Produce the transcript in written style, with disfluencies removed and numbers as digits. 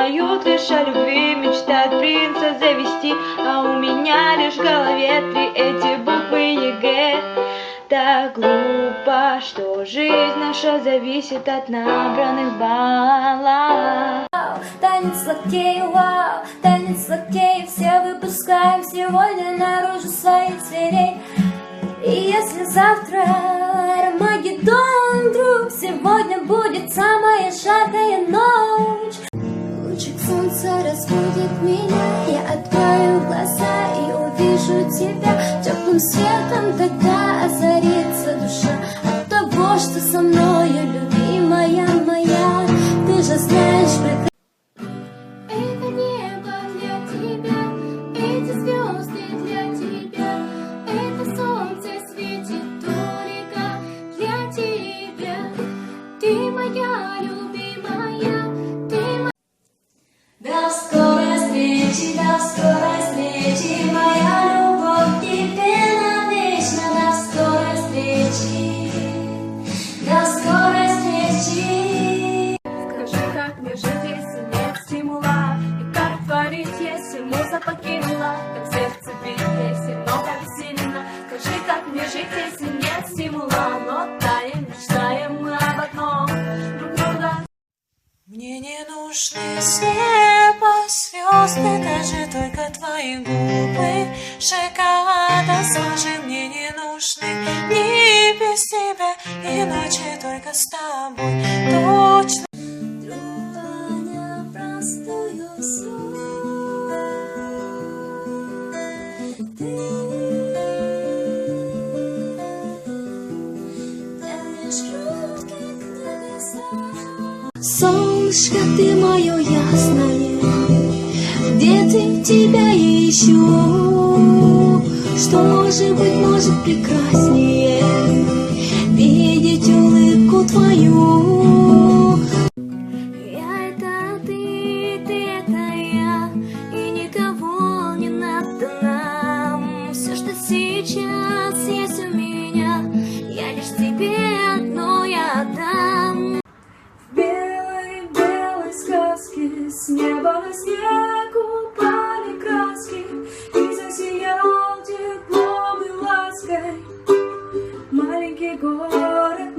поют лишь о любви, мечтают принца завести, а у меня лишь в голове 3 эти буквы ЕГЭ. Так глупо, что жизнь наша зависит от набранных баллов. Танец локтей, вау, танец локтей, все выпускаем сегодня наружу своих зверей. И если завтра Армагеддон, вдруг сегодня будет самая жаркая ночь. Лучик солнца разбудит меня, я открою глаза и увижу тебя. Теплым светом тогда озарится душа от того, что со мною, любимая моя. Ты же знаешь прекрасно. Это небо для тебя, эти звезды для тебя, это солнце светит только для тебя. Ты моя любимая, ты моя. До скорой встречи, моя любовь тебе навечно. До скорой встречи, до скорой встречи. Скажи, как мне жить, если нет стимула, и как творить, если муза покинула, как сердце бить, если много обессилено. Скажи, как мне жить, если нет стимула, но таем, мечтаем мы об одном друг друга. Мне не нужны с неба звезды, даже только твои губы шоколада смажи. Мне не нужны ни без тебя, иначе только с тобой точно. Трубаня простую суть, ты тянешь руки к небесам. Солнышко, ты мое ясное, где-то тебя ищу. Что может прекраснее видеть улыбку твою. Я это ты это я, и никого не надо нам. Все, что сейчас есть у меня, я лишь тебе одно я отдам. В белой сказке с неба на снег упали краски, и засиял теплом и лаской маленький город.